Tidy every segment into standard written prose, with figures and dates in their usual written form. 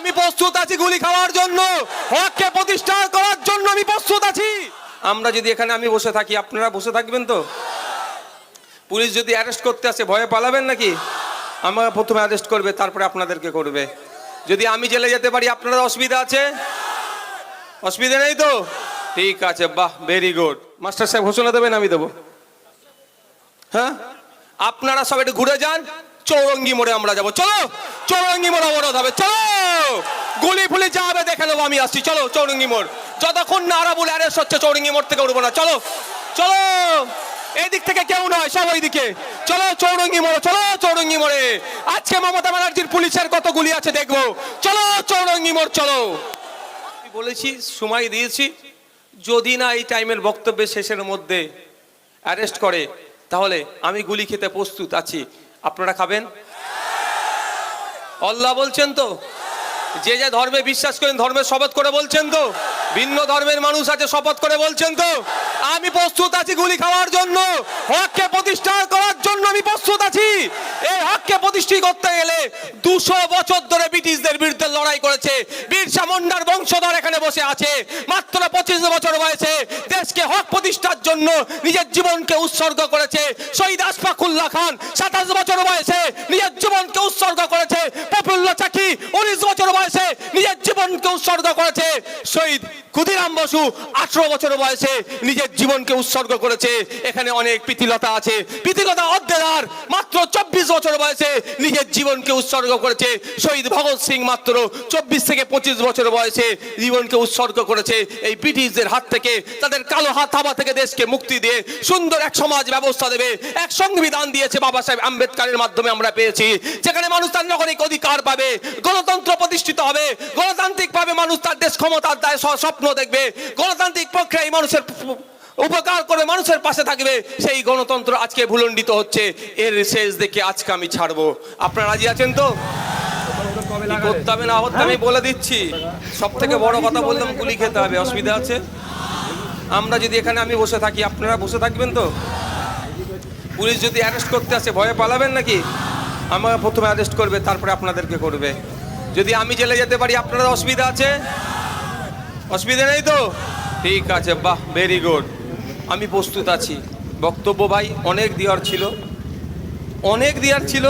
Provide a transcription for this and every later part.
আমি প্রস্তুত আছি গুলি খাওয়ার জন্য, হককে প্রতিষ্ঠা করার জন্য আমি প্রস্তুত আছি। আমরা যদি এখানে আমি বসে থাকি, আপনারা বসে থাকবেন তো? পুলিশ যদি অ্যারেস্ট করতে আসে ভয়ে পালাবেন নাকি? আমাকে প্রথমে অ্যারেস্ট করবে, তারপরে আপনাদেরকে করবে। যদি আমি জেলে যেতে পারি, আপনাদের অসুবিধা আছে? অসুবিধা নেই তো? ঠিক আছে, বাহ, ভেরি গুড। মাস্টার সাহেব ঘোষণা দেবেন, আমি দেবো। হ্যাঁ, আপনারা সব একটু ঘুরে যান, চৌরঙ্গি মোড়ে আমরা যাবো। চলো, চৌরঙ্গি মোড় অবরোধ হবে। চলো, গুলি ফুলি যা হবে দেখে নেবো, আমি আসছি। চলো চৌরঙ্গি মোড়, যতক্ষণ না আরাবুল অ্যারেস্ট হচ্ছে চৌরঙ্গি মোড় থেকে উঠবো না। চলো চলো, এই দিক থেকে কেউ নয়, সব ওই দিকে। চলো চৌরঙ্গি মোড়ে, চলো চৌরঙ্গি মোড়ে। আজকে মমতা ব্যানার্জির পুলিশের কত গুলি আছে দেখবো। চলো চৌরঙ্গি মোড়, চলো। আমি বলেছি, সময় দিয়েছি, যদি না এই টাইমের বক্তব্যের শেষের মধ্যে অ্যারেস্ট করে, তাহলে আমি গুলি খেতে প্রস্তুত আছি। আপনারা খাবেন? আল্লাহ বলছেন তো, যে যে ধর্মে বিশ্বাস করেন ধর্মের শপথ করে বলছেন তো? ভিন্ন ধর্মের মানুষ আছে, শপথ করে বলছেন তো? আমি প্রস্তুত আছি গুলি খাওয়ার জন্য, হককে প্রতিষ্ঠা করার জন্য আমি প্রস্তুত আছি। এই হককে প্রতিষ্ঠিত করতে গেলে 200 বছর ধরে ব্রিটিশদের বিরুদ্ধে লড়াই করেছে বিরসা মুন্ডার বংশধর এখানে বসে আছে। মাত্র 25 বছর বয়সে দেশকে হক প্রতিষ্ঠার জন্য নিজের জীবনকে উৎসর্গ করেছে শহীদ আশফাকুল্লাহ খান। 27 বছর বয়সে নিজের জীবনকে উৎসর্গ করেছে প্রফুল্ল চাকি। 19 বছর বয়সে নিজের জীবনকে উৎসর্গ করেছে শহীদ ক্ষুদিরাম বসু। 18 বছর বয়সে নিজের জীবনকে উৎসর্গ করেছে। এখানে অনেক প্রীতিলতা আছে, প্রীতিলতা অদ্দেদার মাত্র 24 বছর বয়সে নিজের জীবনকে উৎসর্গ করেছে। শহীদ ভগৎ সিং মাত্র 24 থেকে 25 বছর বয়সে জীবনকে উৎসর্গ করেছে এই ব্রিটিশদের হাত থেকে, তাদের কালো হাত থাবা থেকে দেশকে মুক্তি দিয়ে সুন্দর এক সমাজ ব্যবস্থা দেবে। এক সংবিধান দিয়েছে বাবা সাহেব আম্বেদকরের মাধ্যমে আমরা পেয়েছি, যেখানে মানুষ তার নাগরিক অধিকার পাবে, গণতন্ত্র প্রতিষ্ঠিত হবে, গণতান্ত্রিক ভাবে মানুষ তার দেশ ক্ষমতার দায় স্বপ্ন দেখবে, গণতান্ত্রিক প্রক্রিয়ায় মানুষের উপকার করে মানুষের পাশে থাকবে। সেই গণতন্ত্র আজকে ভুলণ্ডিত হচ্ছে। এর শেষ দেখে আজকে আমি ছাড়বো। আপনারা রাজি আছেন তো? করতে হবে না হতে আমি বলে দিচ্ছি। সব থেকে বড় কথা বললাম, গুলি খেতে হবে। অসুবিধা আছে? আমরা যদি এখানে আমি বসে থাকি, আপনারা বসে থাকবেন তো? পুলিশ যদি অ্যারেস্ট করতে আসে ভয়ে পালাবেন নাকি? আমাকে প্রথমে অ্যারেস্ট করবে, তারপরে আপনাদেরকে করবে। যদি আমি জেলে যেতে পারি, আপনাদের অসুবিধা আছে? অসুবিধা নেই তো? ঠিক আছে, বাহ, ভেরি গুড। আমি প্রস্তুত আছি। বক্তব্য ভাই অনেক দেওয়ার ছিল,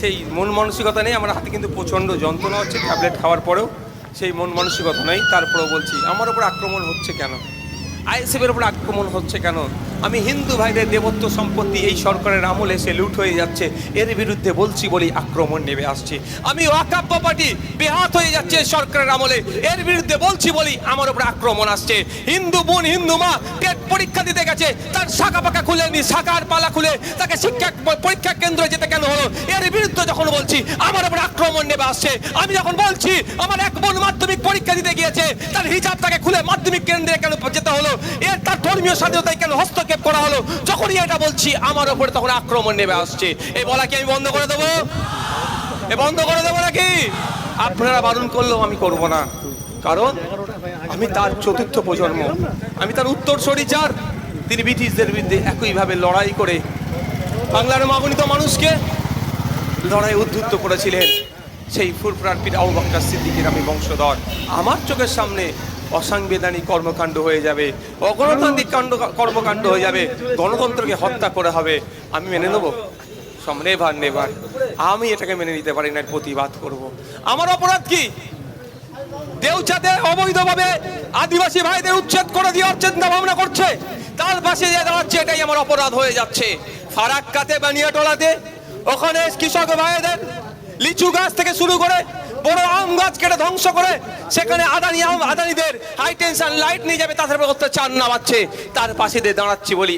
সেই মন মানসিকতা নেই আমার হাতে, কিন্তু প্রচণ্ড যন্ত্রণা হচ্ছে ট্যাবলেট খাওয়ার পরেও। সেই মন মানসিকতা নেই। তারপরেও বলছি, আমার উপর আক্রমণ হচ্ছে কেন? আইএসএফের উপর আক্রমণ হচ্ছে কেন? আমি হিন্দু ভাইদের দেবত্ব সম্পত্তি এই সরকারের আমলে এসে লুট হয়ে যাচ্ছে, এর বিরুদ্ধে বলছি বলেই আক্রমণ নেমে আসছে। আমি ওয়াকফ প্রপার্টি বেহাত হয়ে যাচ্ছে সরকারের আমলে, এর বিরুদ্ধে বলছি বলেই আমার উপর আক্রমণ আসছে। হিন্দু বোন, হিন্দু মা টেট পরীক্ষা দিতে গেছে, তার শাখা পাখা খুলে নি, শাখার পালা খুলে তাকে শিক্ষা পরীক্ষা কেন্দ্রে যেতে কেন হলো? এর বিরুদ্ধে যখন বলছি আমার উপর আক্রমণ নেমে আসছে। আমি যখন বলছি আমার এক বোন মাধ্যমিক পরীক্ষা দিতে গিয়েছে, তার হিজাব তাকে খুলে মাধ্যমিক কেন্দ্রে কেন যেতে হলো? এর তার ধর্মীয় স্বাধীনতায় কেন হস্তক্ষেপ করা হলো? যখনই এটা বলছি আমার উপরে তখন আক্রমণ নেমে আসছে। এই বলা কি আমি বন্ধ করে দেবো? বন্ধ করে দেবো নাকি? আপনারা বারণ করলেও আমি করব না, কারণ আমি তার চতুর্থ প্রজন্ম, আমি তার উত্তরসূরি। চার তিনি ব্রিটিশদের বিরুদ্ধে একইভাবে লড়াই করে বাংলার অগণিত মানুষকে লড়াই উদ্ধুত্ত করেছিলেন। সেই ফুরফুরার পীর আবু বকর সিদ্দিকের আমি বংশধর। আমার চোখের সামনে অসাংবিধানিক কর্মকাণ্ড হয়ে যাবে, অগণতান্ত্রিক কর্মকাণ্ড হয়ে যাবে, গণতন্ত্রকে হত্যা করা হবে, আমি মেনে নেব? নেভার। আমি এটাকে মেনে নিতে পারি না, প্রতিবাদ করব। আমার অপরাধ কি? দেউচাতে অবৈধভাবে আদিবাসী ভাইদের উচ্ছেদ করে দেওয়ার চিন্তা ভাবনা করছে, তার পাশে যে দাঁড়াচ্ছে, এটাই আমার অপরাধ হয়ে যাচ্ছে। ফারাক্কাতে, বানিয়াটোলাতে ওখানে কৃষক ভাইদের লিচু গাছ থেকে শুরু করে বড় আম গাছ কেটে ধ্বংস করে সেখানে আদানিদের হাই টেনশন লাইট নিয়ে যাবে, তাদের অত্যাচার নামাচ্ছে, তার পাশে দিয়ে দাঁড়াচ্ছি বলি